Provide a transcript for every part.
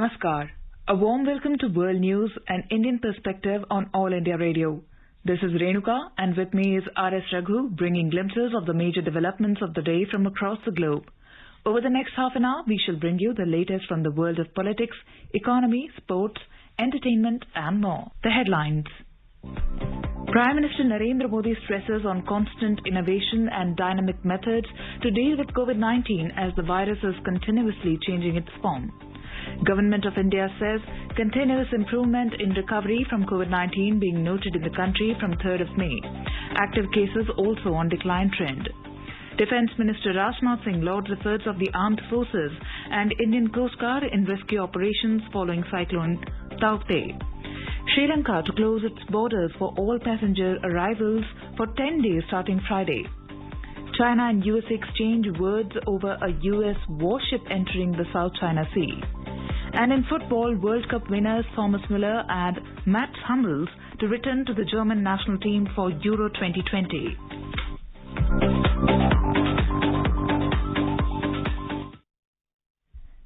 Namaskar. A warm welcome to World News and Indian Perspective on All India Radio. This is Renuka and with me is R.S. Raghu bringing glimpses of the major developments of the day from across the globe. Over the next half an hour, we shall bring you the latest from the world of politics, economy, sports, entertainment and more. The headlines. Prime Minister Narendra Modi stresses on constant innovation and dynamic methods to deal with COVID-19 as the virus is continuously changing its form. Government of India says continuous improvement in recovery from COVID-19 being noted in the country from 3rd of May. Active cases also on decline trend. Defence Minister Rajnath Singh lauds efforts of the armed forces and Indian Coast Guard in rescue operations following cyclone Taukte. Sri Lanka to close its borders for all passenger arrivals for 10 days starting Friday. China and US exchange words over a US warship entering the South China Sea. And in football, World Cup winners Thomas Müller and Mats Hummels to return to the German national team for Euro 2020.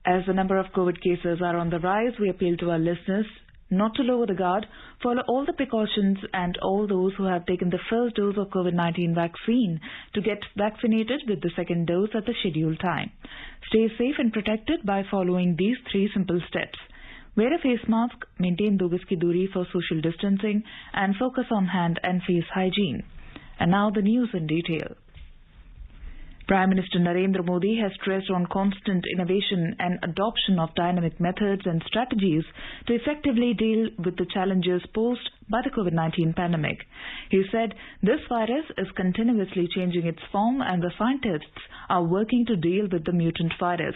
As the number of COVID cases are on the rise, we appeal to our listeners not to lower the guard, follow all the precautions and all those who have taken the first dose of COVID-19 vaccine to get vaccinated with the second dose at the scheduled time. Stay safe and protected by following these 3 simple steps. Wear a face mask, maintain 2 gaz ki duri for social distancing and focus on hand and face hygiene. And now the news in detail. Prime Minister Narendra Modi has stressed on constant innovation and adoption of dynamic methods and strategies to effectively deal with the challenges posed by the COVID-19 pandemic. He said this virus is continuously changing its form and the scientists are working to deal with the mutant virus.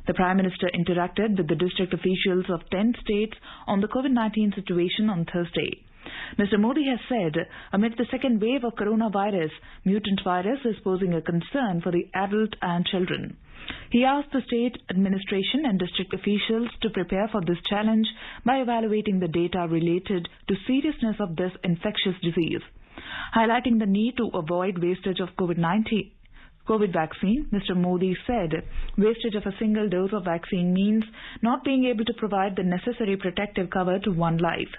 The Prime Minister interacted with the district officials of 10 states on the COVID-19 situation on Thursday. Mr. Modi has said, amid the second wave of coronavirus, mutant virus is posing a concern for the adult and children. He asked the state administration and district officials to prepare for this challenge by evaluating the data related to seriousness of this infectious disease. Highlighting the need to avoid wastage of COVID vaccine, Mr. Modi said wastage of a single dose of vaccine means not being able to provide the necessary protective cover to one life.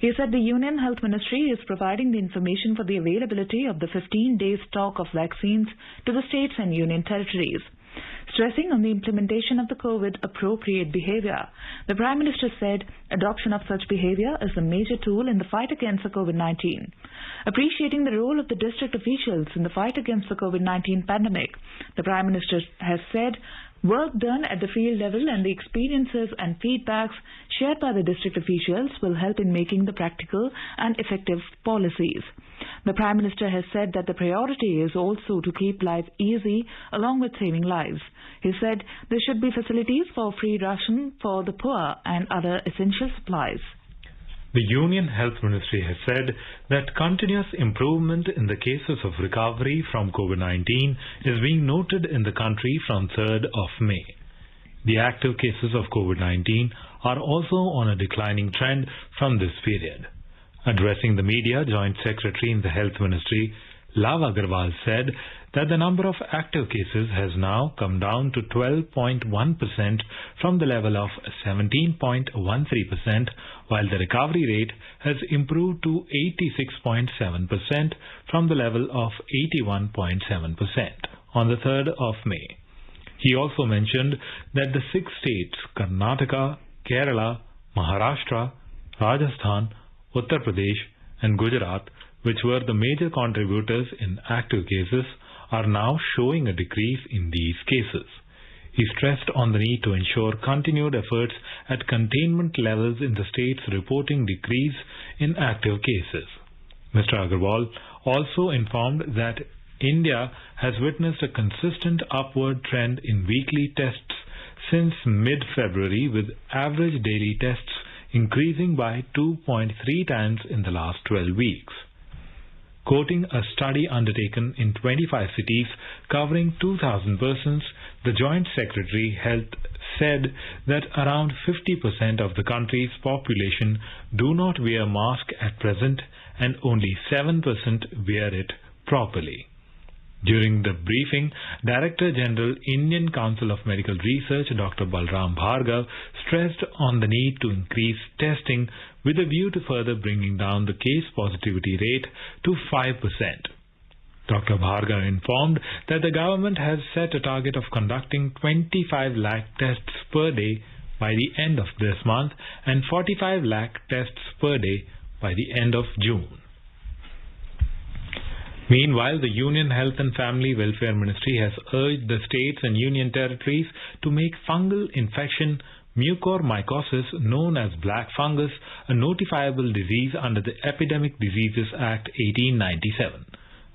He said the Union Health Ministry is providing the information for the availability of the 15-day stock of vaccines to the states and union territories. Stressing on the implementation of the COVID-appropriate behavior, the Prime Minister said adoption of such behavior is a major tool in the fight against the COVID-19. Appreciating the role of the district officials in the fight against the COVID-19 pandemic, the Prime Minister has said work done at the field level and the experiences and feedbacks shared by the district officials will help in making the practical and effective policies. The Prime Minister has said that the priority is also to keep life easy along with saving lives. He said there should be facilities for free ration for the poor and other essential supplies. The Union Health Ministry has said that continuous improvement in the cases of recovery from COVID-19 is being noted in the country from 3rd of May. The active cases of COVID-19 are also on a declining trend from this period. Addressing the media, Joint Secretary in the Health Ministry, Lav Agarwal said that the number of active cases has now come down to 12.1% from the level of 17.13%, while the recovery rate has improved to 86.7% from the level of 81.7% on the 3rd of May. He also mentioned that the 6 states, Karnataka, Kerala, Maharashtra, Rajasthan, Uttar Pradesh and Gujarat, which were the major contributors in active cases, are now showing a decrease in these cases. He stressed on the need to ensure continued efforts at containment levels in the states reporting decrease in active cases. Mr. Agarwal also informed that India has witnessed a consistent upward trend in weekly tests since mid-February, with average daily tests increasing by 2.3 times in the last 12 weeks. Quoting a study undertaken in 25 cities covering 2,000 persons, the Joint Secretary Health said that around 50% of the country's population do not wear mask at present and only 7% wear it properly. During the briefing, Director General, Indian Council of Medical Research, Dr. Balram Bhargav, stressed on the need to increase testing with a view to further bringing down the case positivity rate to 5%. Dr. Bhargav informed that the government has set a target of conducting 25 lakh tests per day by the end of this month and 45 lakh tests per day by the end of June. Meanwhile, the Union Health and Family Welfare Ministry has urged the states and union territories to make fungal infection mucormycosis, known as black fungus, a notifiable disease under the Epidemic Diseases Act 1897.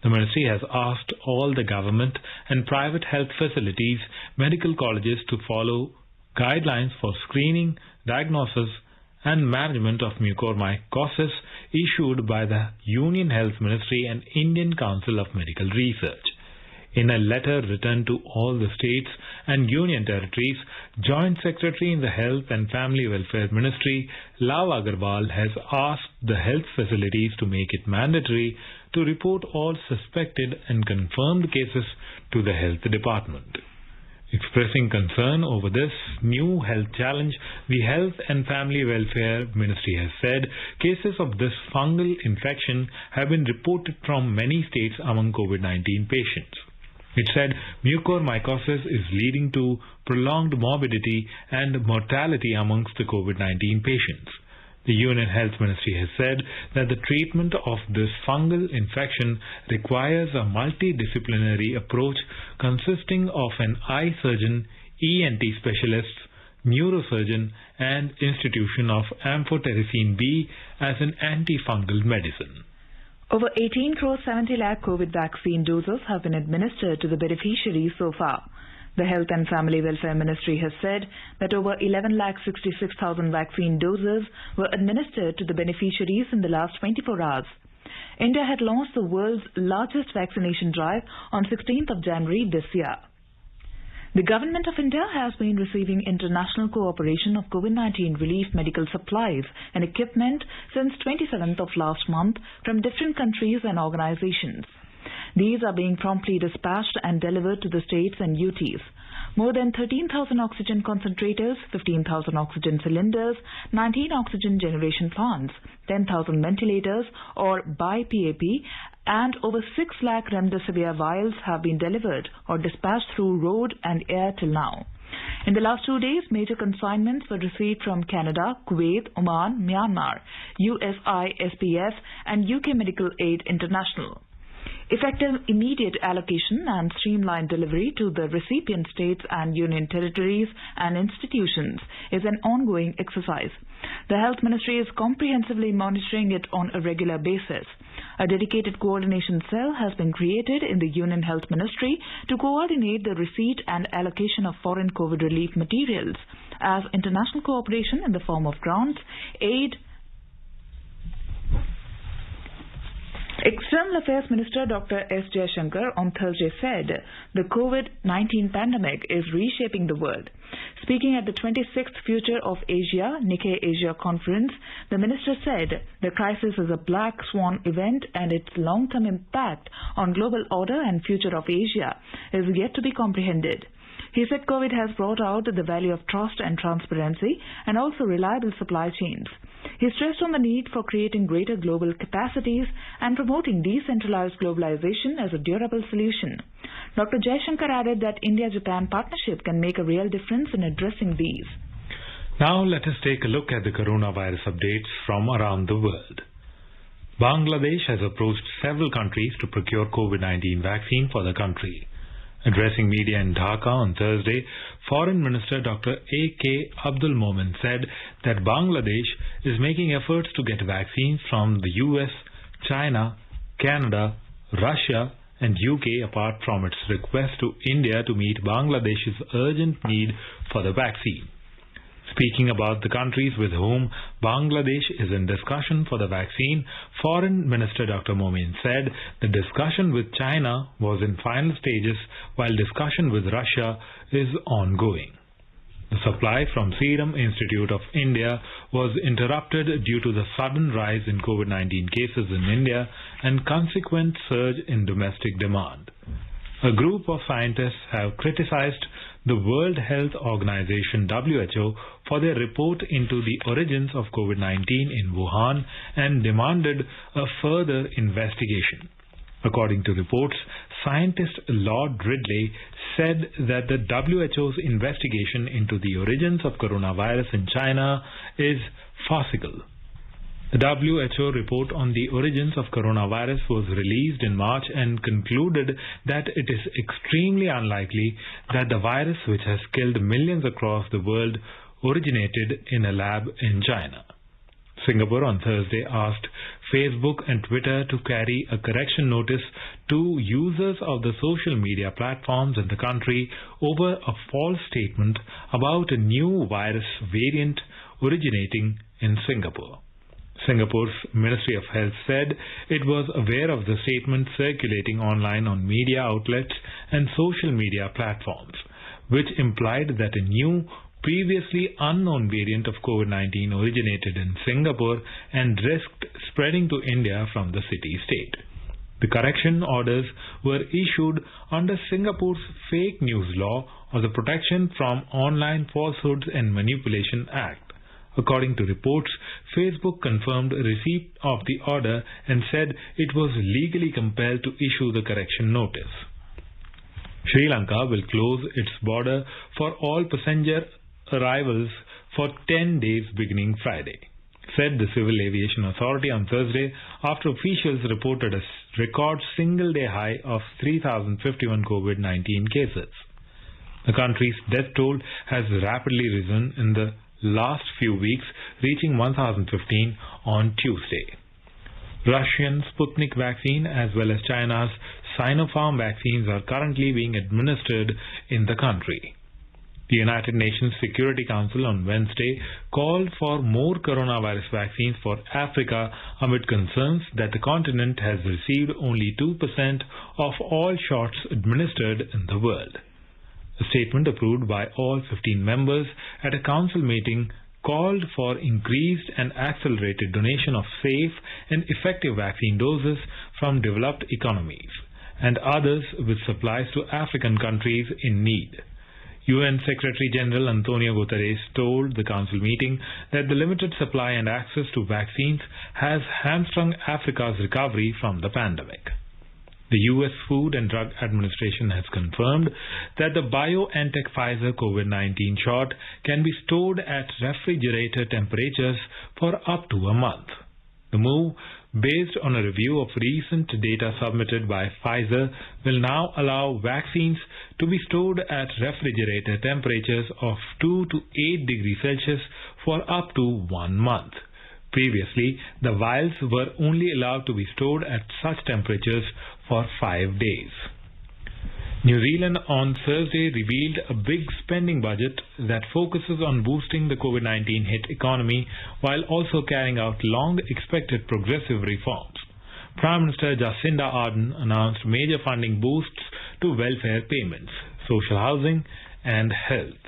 The ministry has asked all the government and private health facilities, medical colleges to follow guidelines for screening, diagnosis and management of mucormycosis issued by the Union Health Ministry and Indian Council of Medical Research. In a letter written to all the states and union territories, Joint Secretary in the Health and Family Welfare Ministry, Lav Agarwal, has asked the health facilities to make it mandatory to report all suspected and confirmed cases to the Health Department. Expressing concern over this new health challenge, the Health and Family Welfare Ministry has said cases of this fungal infection have been reported from many states among COVID-19 patients. It said mucormycosis is leading to prolonged morbidity and mortality amongst the COVID-19 patients. The Union Health Ministry has said that the treatment of this fungal infection requires a multidisciplinary approach consisting of an eye surgeon, ENT specialist, neurosurgeon and institution of amphotericin B as an antifungal medicine. Over 18 crore 70 lakh COVID vaccine doses have been administered to the beneficiaries so far. The Health and Family Welfare Ministry has said that over 11,66,000 vaccine doses were administered to the beneficiaries in the last 24 hours. India had launched the world's largest vaccination drive on 16th of January this year. The Government of India has been receiving international cooperation of COVID-19 relief medical supplies and equipment since 27th of last month from different countries and organizations. These are being promptly dispatched and delivered to the states and UTs. More than 13,000 oxygen concentrators, 15,000 oxygen cylinders, 19 oxygen generation plants, 10,000 ventilators or BiPAP and over 6 lakh remdesivir vials have been delivered or dispatched through road and air till now. In the last 2 days, major consignments were received from Canada, Kuwait, Oman, Myanmar, USI, SPF and UK Medical Aid International. Effective immediate allocation and streamlined delivery to the recipient states and union territories and institutions is an ongoing exercise. The Health Ministry is comprehensively monitoring it on a regular basis. A dedicated coordination cell has been created in the Union Health Ministry to coordinate the receipt and allocation of foreign COVID relief materials, as international cooperation in the form of grants, aid. External Affairs Minister Dr. S. Jaishankar on Thursday said the COVID-19 pandemic is reshaping the world. Speaking at the 26th Future of Asia Nikkei Asia Conference, the minister said the crisis is a black swan event and its long-term impact on global order and future of Asia is yet to be comprehended. He said COVID has brought out the value of trust and transparency and also reliable supply chains. He stressed on the need for creating greater global capacities and promoting decentralized globalization as a durable solution. Dr. Jaishankar added that India-Japan partnership can make a real difference in addressing these. Now let us take a look at the coronavirus updates from around the world. Bangladesh has approached several countries to procure COVID-19 vaccine for the country. Addressing media in Dhaka on Thursday, Foreign Minister Dr. A.K. Abdul Momen said that Bangladesh is making efforts to get vaccines from the US, China, Canada, Russia and UK apart from its request to India to meet Bangladesh's urgent need for the vaccine. Speaking about the countries with whom Bangladesh is in discussion for the vaccine, Foreign Minister Dr. Momen said the discussion with China was in final stages while discussion with Russia is ongoing. The supply from Serum Institute of India was interrupted due to the sudden rise in COVID-19 cases in India and consequent surge in domestic demand. A group of scientists have criticized the World Health Organization (WHO) for their report into the origins of COVID-19 in Wuhan and demanded a further investigation. According to reports, scientist Lord Ridley said that the WHO's investigation into the origins of coronavirus in China is farcical. The WHO report on the origins of coronavirus was released in March and concluded that it is extremely unlikely that the virus, which has killed millions across the world, originated in a lab in China. Singapore on Thursday asked Facebook and Twitter to carry a correction notice to users of the social media platforms in the country over a false statement about a new virus variant originating in Singapore. Singapore's Ministry of Health said it was aware of the statement circulating online on media outlets and social media platforms, which implied that a new, previously unknown variant of COVID-19 originated in Singapore and risked spreading to India from the city-state. The correction orders were issued under Singapore's Fake News Law, or the Protection from Online Falsehoods and Manipulation Act. According to reports, Facebook confirmed receipt of the order and said it was legally compelled to issue the correction notice. Sri Lanka will close its border for all passenger arrivals for 10 days beginning Friday, said the Civil Aviation Authority on Thursday after officials reported a record single-day high of 3,051 COVID-19 cases. The country's death toll has rapidly risen in the last few weeks, reaching 1,015 on Tuesday. Russian Sputnik vaccine as well as China's Sinopharm vaccines are currently being administered in the country. The United Nations Security Council on Wednesday called for more coronavirus vaccines for Africa amid concerns that the continent has received only 2% of all shots administered in the world. A statement approved by all 15 members at a council meeting called for increased and accelerated donation of safe and effective vaccine doses from developed economies and others with supplies to African countries in need. UN Secretary General Antonio Guterres told the council meeting that the limited supply and access to vaccines has hamstrung Africa's recovery from the pandemic. The U.S. Food and Drug Administration has confirmed that the BioNTech Pfizer COVID-19 shot can be stored at refrigerator temperatures for up to a month. The move, based on a review of recent data submitted by Pfizer, will now allow vaccines to be stored at refrigerator temperatures of 2 to 8 degrees Celsius for up to 1 month. Previously, the vials were only allowed to be stored at such temperatures for 5 days. New Zealand on Thursday revealed a big spending budget that focuses on boosting the COVID-19 hit economy while also carrying out long-expected progressive reforms. Prime Minister Jacinda Ardern announced major funding boosts to welfare payments, social housing and health.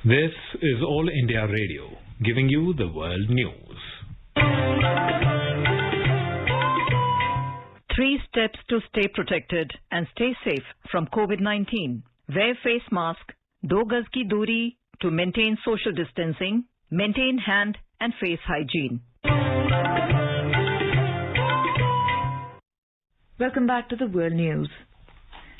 This is All India Radio, giving you the world news. 3 steps to stay protected and stay safe from COVID-19. Wear face mask, 2 gaz ki duri to maintain social distancing, maintain hand and face hygiene. Welcome back to the World News.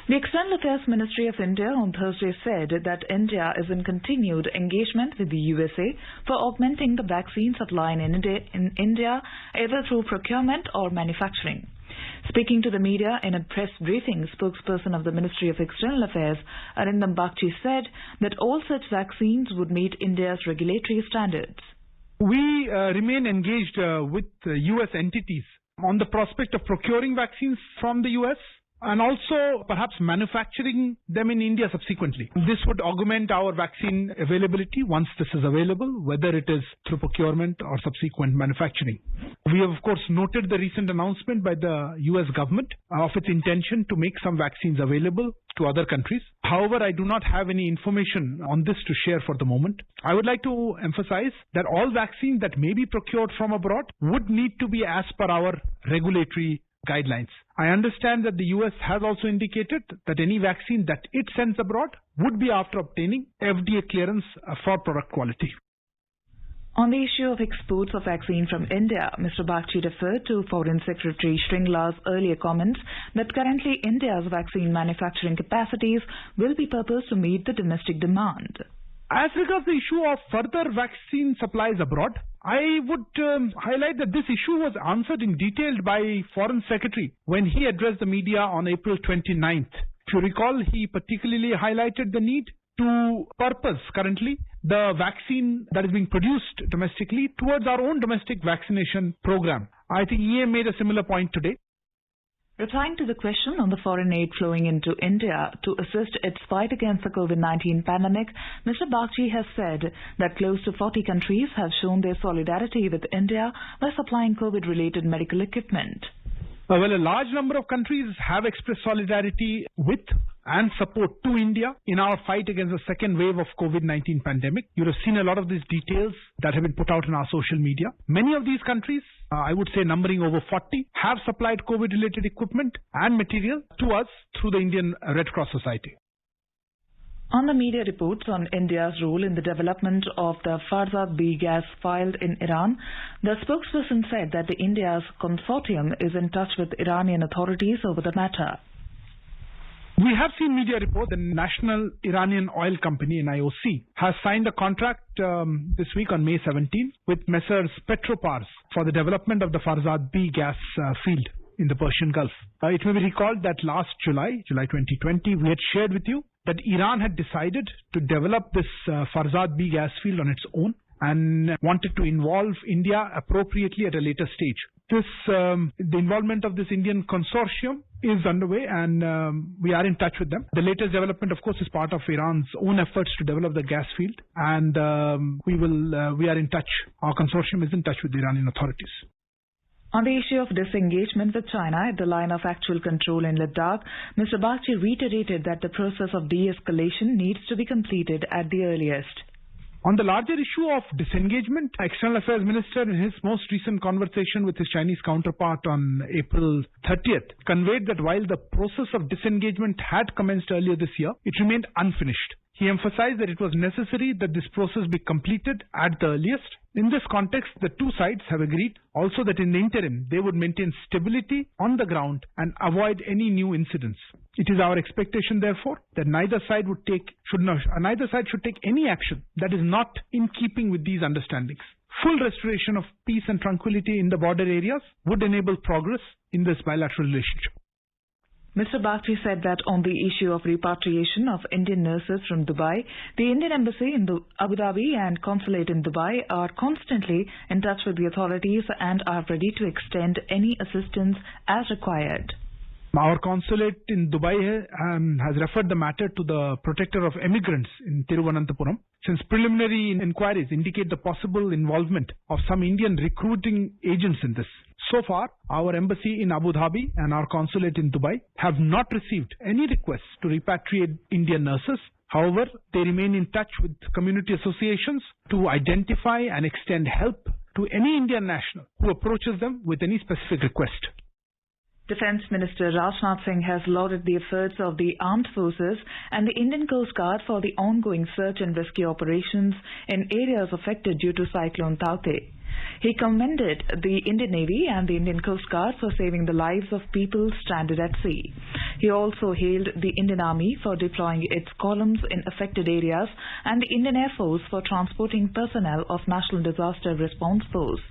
The External Affairs Ministry of India on Thursday said that India is in continued engagement with the USA for augmenting the vaccine supply in India either through procurement or manufacturing. Speaking to the media in a press briefing, spokesperson of the Ministry of External Affairs, Arindam Bagchi, said that all such vaccines would meet India's regulatory standards. We remain engaged with US entities on the prospect of procuring vaccines from the US and also perhaps manufacturing them in India subsequently. This would augment our vaccine availability once this is available, whether it is through procurement or subsequent manufacturing. We have, of course, noted the recent announcement by the US government of its intention to make some vaccines available to other countries. However, I do not have any information on this to share for the moment. I would like to emphasize that all vaccines that may be procured from abroad would need to be as per our regulatory guidelines. I understand that the US has also indicated that any vaccine that it sends abroad would be after obtaining FDA clearance for product quality. On the issue of exports of vaccine from India, Mr. Bagchi referred to Foreign Secretary Shringla's earlier comments that currently India's vaccine manufacturing capacities will be purposed to meet the domestic demand. As regards the issue of further vaccine supplies abroad, I would highlight that this issue was answered in detail by Foreign Secretary when he addressed the media on April 29th. If you recall, he particularly highlighted the need to purpose currently the vaccine that is being produced domestically towards our own domestic vaccination program. I think EM made a similar point today. Replying to the question on the foreign aid flowing into India to assist its fight against the COVID-19 pandemic, Mr. Bagchi has said that close to 40 countries have shown their solidarity with India by supplying COVID-related medical equipment. Well, a large number of countries have expressed solidarity with and support to India in our fight against the second wave of COVID-19 pandemic. You have seen a lot of these details that have been put out in our social media. Many of these countries, I would say numbering over 40, have supplied COVID-related equipment and material to us through the Indian Red Cross Society. On the media reports on India's role in the development of the Farzad-B gas field in Iran, the spokesperson said that India's consortium is in touch with Iranian authorities over the matter. We have seen media report that the National Iranian Oil Company, NIOC, has signed a contract this week on May 17 with Messrs. Petropars for the development of the Farzad-B gas field in the Persian Gulf. It may be recalled that last July 2020, we had shared with you that Iran had decided to develop this Farzad-B gas field on its own and wanted to involve India appropriately at a later stage. The involvement of this Indian consortium is underway and we are in touch with them. The latest development, of course, is part of Iran's own efforts to develop the gas field, and we are in touch. Our consortium is in touch with the Iranian authorities. On the issue of disengagement with China at the line of actual control in Ladakh, Mr. Bagchi reiterated that the process of de-escalation needs to be completed at the earliest. On the larger issue of disengagement, External Affairs Minister in his most recent conversation with his Chinese counterpart on April 30th conveyed that while the process of disengagement had commenced earlier this year, it remained unfinished. He emphasized that it was necessary that this process be completed at the earliest. In this context, the two sides have agreed also that in the interim, they would maintain stability on the ground and avoid any new incidents. It is our expectation, therefore, that neither side should take any action that is not in keeping with these understandings. Full restoration of peace and tranquility in the border areas would enable progress in this bilateral relationship. Mr. Bagchi said that on the issue of repatriation of Indian nurses from Dubai, the Indian Embassy in Abu Dhabi and Consulate in Dubai are constantly in touch with the authorities and are ready to extend any assistance as required. Our consulate in Dubai has referred the matter to the Protector of Emigrants in Thiruvananthapuram, since preliminary inquiries indicate the possible involvement of some Indian recruiting agents in this. So far, our embassy in Abu Dhabi and our consulate in Dubai have not received any requests to repatriate Indian nurses. However, they remain in touch with community associations to identify and extend help to any Indian national who approaches them with any specific request. Defence Minister Rajnath Singh has lauded the efforts of the armed forces and the Indian Coast Guard for the ongoing search and rescue operations in areas affected due to Cyclone Taukte. He commended the Indian Navy and the Indian Coast Guard for saving the lives of people stranded at sea. He also hailed the Indian Army for deploying its columns in affected areas and the Indian Air Force for transporting personnel of National Disaster Response Force.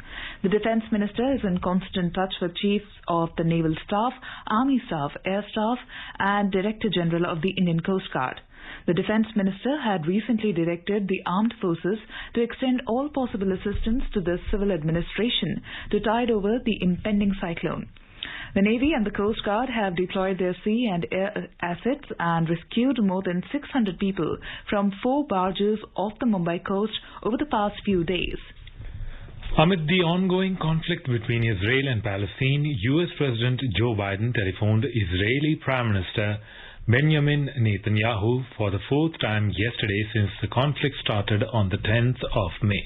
The Defence Minister is in constant touch with Chiefs of the Naval Staff, Army Staff, Air Staff and Director General of the Indian Coast Guard. The Defence Minister had recently directed the armed forces to extend all possible assistance to the civil administration to tide over the impending cyclone. The Navy and the Coast Guard have deployed their sea and air assets and rescued more than 600 people from 4 barges off the Mumbai coast over the past few days. Amid the ongoing conflict between Israel and Palestine, US President Joe Biden telephoned Israeli Prime Minister Benjamin Netanyahu for the 4th time yesterday since the conflict started on the 10th of May.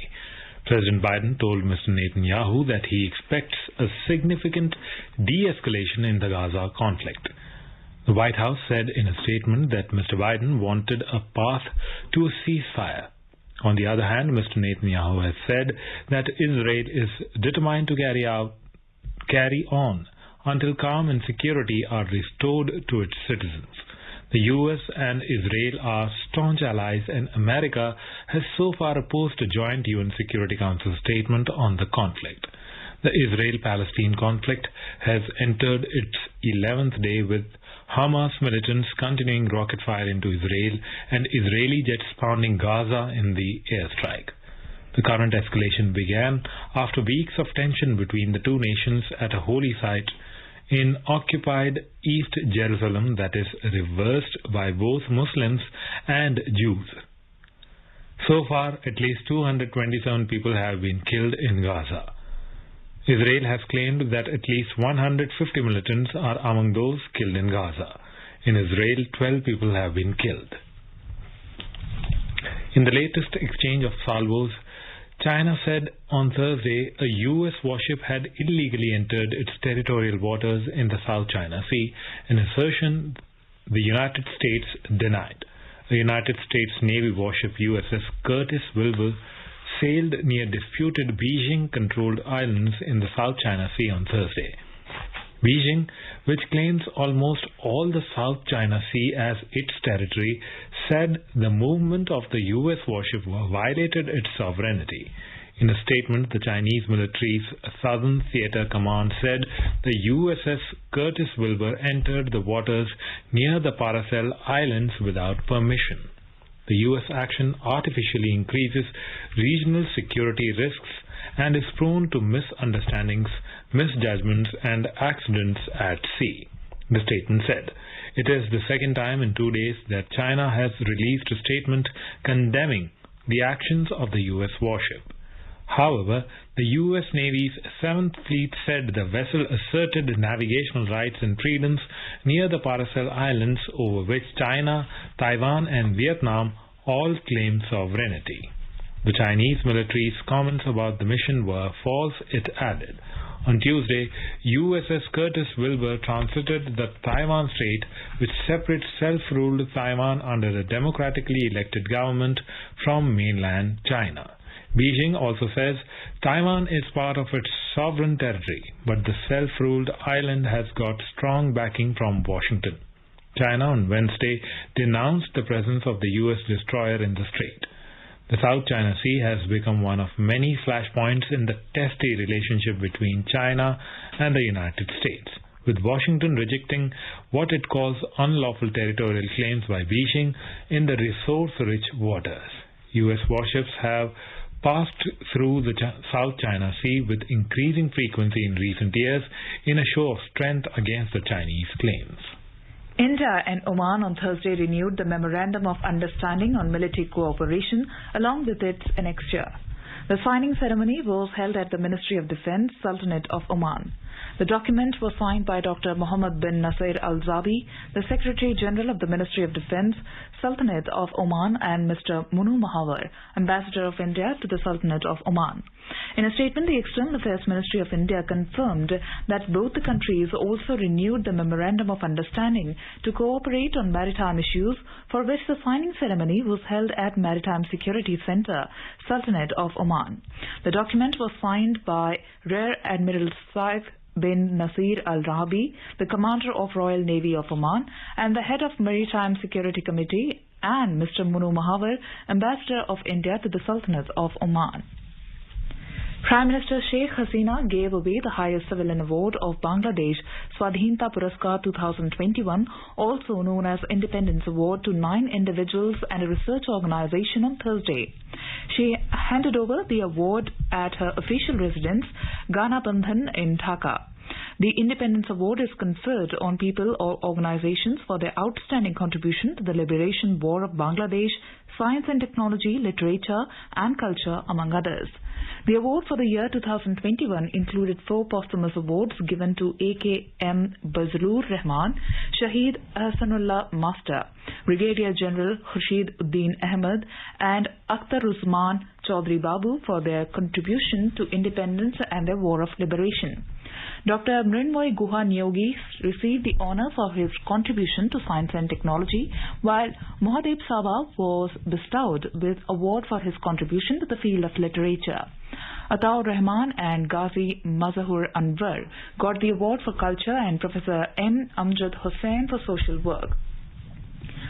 President Biden told Mr. Netanyahu that he expects a significant de-escalation in the Gaza conflict. The White House said in a statement that Mr. Biden wanted a path to a ceasefire. On the other hand, Mr. Netanyahu has said that Israel is determined to carry on until calm and security are restored to its citizens. The US and Israel are staunch allies, and America has so far opposed a joint UN Security Council statement on the conflict. The Israel-Palestine conflict has entered its 11th day, with Hamas militants continuing rocket fire into Israel and Israeli jets pounding Gaza in the airstrike. The current escalation began after weeks of tension between the two nations at a holy site in occupied East Jerusalem that is reversed by both Muslims and Jews. So far, at least 227 people have been killed in Gaza. Israel has claimed that at least 150 militants are among those killed in Gaza. In Israel, 12 people have been killed. In the latest exchange of salvos, China said on Thursday a U.S. warship had illegally entered its territorial waters in the South China Sea, an assertion the United States denied. A United States Navy warship USS Curtis Wilbur sailed near disputed Beijing-controlled islands in the South China Sea on Thursday. Beijing, which claims almost all the South China Sea as its territory, said the movement of the U.S. warship violated its sovereignty. In a statement, the Chinese military's Southern Theater Command said the USS Curtis Wilbur entered the waters near the Paracel Islands without permission. The U.S. action artificially increases regional security risks and is prone to misunderstandings, misjudgments, and accidents at sea, the statement said. It is the second time in 2 days that China has released a statement condemning the actions of the U.S. warship. However, the U.S. Navy's 7th Fleet said the vessel asserted navigational rights and freedoms near the Paracel Islands, over which China, Taiwan, and Vietnam all claim sovereignty. The Chinese military's comments about the mission were false, it added. On Tuesday, USS Curtis Wilbur transited the Taiwan Strait, which separates self-ruled Taiwan under a democratically elected government from mainland China. Beijing also says Taiwan is part of its sovereign territory, but the self-ruled island has got strong backing from Washington. China on Wednesday denounced the presence of the U.S. destroyer in the strait. The South China Sea has become one of many flashpoints in the testy relationship between China and the United States, with Washington rejecting what it calls unlawful territorial claims by Beijing in the resource-rich waters. U.S. warships have passed through the South China Sea with increasing frequency in recent years in a show of strength against the Chinese claims. India and Oman on Thursday renewed the Memorandum of Understanding on Military Cooperation along with its annexure. The signing ceremony was held at the Ministry of Defence, Sultanate of Oman. The document was signed by Dr. Mohammed bin Nasir Al Zabi, the Secretary General of the Ministry of Defence, Sultanate of Oman, and Mr. Munu Mahawar, Ambassador of India to the Sultanate of Oman. In a statement, the External Affairs Ministry of India confirmed that both the countries also renewed the Memorandum of Understanding to cooperate on maritime issues, for which the signing ceremony was held at Maritime Security Centre, Sultanate of Oman. The document was signed by Rear Admiral Saif bin Nasir Al Rabi, the Commander of Royal Navy of Oman, and the Head of Maritime Security Committee, and Mr. Munu Mahawar, Ambassador of India to the Sultanate of Oman. Prime Minister Sheikh Hasina gave away the highest civilian award of Bangladesh, Swadhinta Puraskar 2021, also known as Independence Award, to 9 individuals and a research organization on Thursday. She handed over the award at her official residence, Ghana Bandhan in Dhaka. The Independence Award is conferred on people or organizations for their outstanding contribution to the liberation war of Bangladesh, science and technology, literature and culture, among others. The award for the year 2021 included 4 posthumous awards given to A.K.M. Bazlur Rahman, Shahid Ahsanullah Master, Brigadier General Khurshid Uddin Ahmed, and Akhtar Usman Chaudhry Babu for their contribution to independence and their war of liberation. Dr. Mrinmoy Guha Nyogi received the honor for his contribution to science and technology, while Mohadev Sawa was bestowed with award for his contribution to the field of literature. Ataur Rahman and Ghazi Mazahur Anwar got the award for culture and Professor M. Amjad Hussain for social work.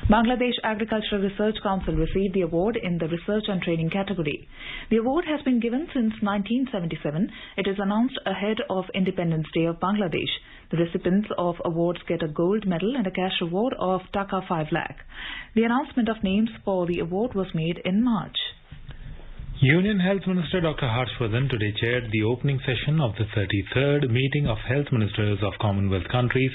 Bangladesh Agricultural Research Council received the award in the Research and Training category. The award has been given since 1977. It is announced ahead of Independence Day of Bangladesh. The recipients of awards get a gold medal and a cash reward of Taka 5 lakh. The announcement of names for the award was made in March. Union Health Minister Dr. Harshvardhan today chaired the opening session of the 33rd meeting of Health Ministers of Commonwealth countries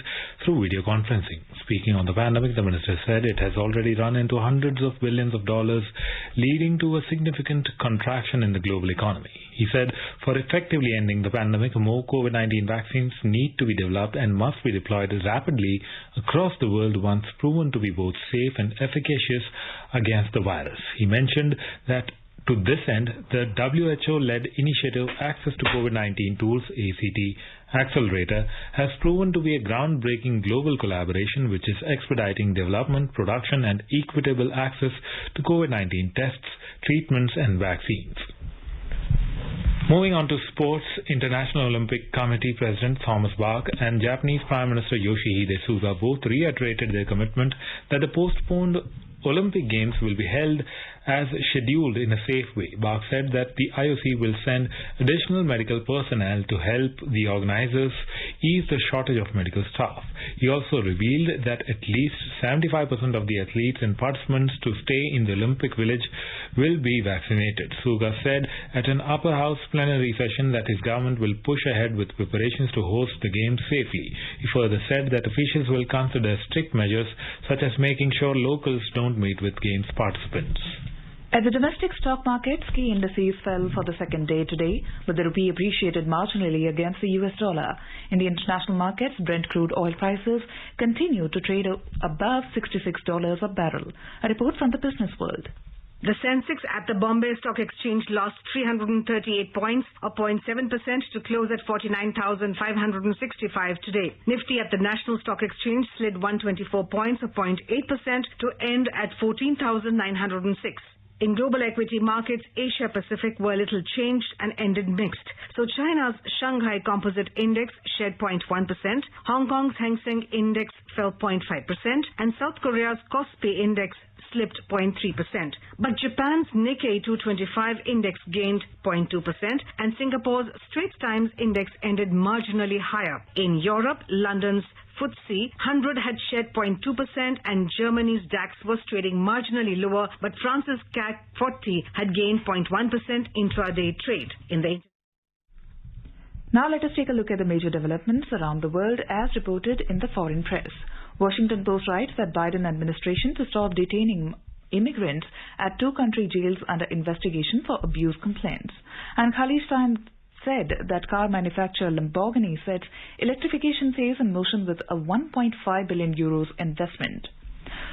through video conferencing. Speaking on the pandemic, the minister said it has already run into hundreds of billions of dollars, leading to a significant contraction in the global economy. He said for effectively ending the pandemic, more COVID-19 vaccines need to be developed and must be deployed rapidly across the world once proven to be both safe and efficacious against the virus. He mentioned that to this end, the WHO-led initiative Access to COVID-19 Tools ACT Accelerator has proven to be a groundbreaking global collaboration which is expediting development, production and equitable access to COVID-19 tests, treatments and vaccines. Moving on to sports, International Olympic Committee President Thomas Bach and Japanese Prime Minister Yoshihide Suga both reiterated their commitment that the postponed Olympic Games will be held as scheduled in a safe way. Bach said that the IOC will send additional medical personnel to help the organizers ease the shortage of medical staff. He also revealed that at least 75% of the athletes and participants to stay in the Olympic Village will be vaccinated. Suga said at an upper house plenary session that his government will push ahead with preparations to host the Games safely. He further said that officials will consider strict measures such as making sure locals don't meet with Games participants. At the domestic stock market, key indices fell for the second day today, but the rupee appreciated marginally against the US dollar. In the international markets, Brent crude oil prices continue to trade above $66 a barrel. A report from the Business World. The Sensex at the Bombay Stock Exchange lost 338 points, or 0.7%, to close at 49,565 today. Nifty at the National Stock Exchange slid 124 points, or 0.8%, to end at 14,906. In global equity markets, Asia Pacific were little changed and ended mixed. So China's Shanghai Composite Index shed 0.1%, Hong Kong's Hang Seng Index fell 0.5%, and South Korea's Kospi Index slipped 0.3%. But Japan's Nikkei 225 Index gained 0.2%, and Singapore's Straits Times Index ended marginally higher. In Europe, London's FTSE 100 had shed 0.2% and Germany's DAX was trading marginally lower, but France's CAC 40 had gained 0.1% intraday trade. Now let us take a look at the major developments around the world as reported in the foreign press. Washington Post writes that Biden administration to stop detaining immigrants at two country jails under investigation for abuse complaints. And Khaleej Times said that car manufacturer Lamborghini sets electrification phase in motion with a 1.5 billion euros investment.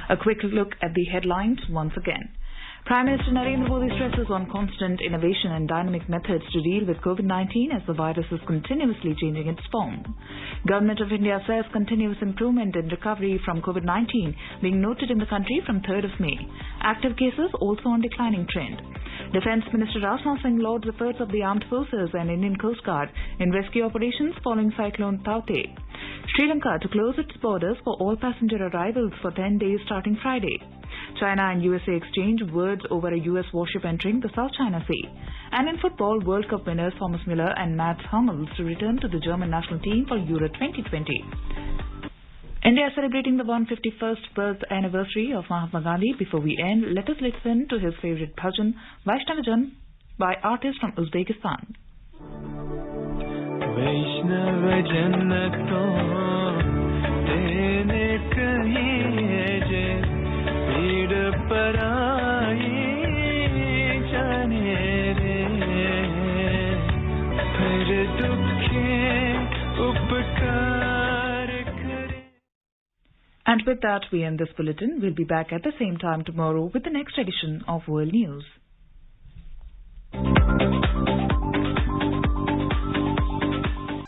A quick look at the headlines once again. Prime Minister Narendra Modi stresses on constant innovation and dynamic methods to deal with COVID-19 as the virus is continuously changing its form. Government of India says continuous improvement in recovery from COVID-19 being noted in the country from 3rd of May. Active cases also on declining trend. Defence Minister Rajnath Singh lauds efforts of the Armed Forces and Indian Coast Guard in rescue operations following Cyclone Taukte. Sri Lanka to close its borders for all passenger arrivals for 10 days starting Friday. China and USA exchange words over a US warship entering the South China Sea. And in football, World Cup winners Thomas Müller and Mats Hummels to return to the German national team for Euro 2020. India is celebrating the 151st birth anniversary of Mahatma Gandhi. Before we end, let us listen to his favorite bhajan, Vaishnav by artists from Uzbekistan. And with that, we end this bulletin. We'll be back at the same time tomorrow with the next edition of World News.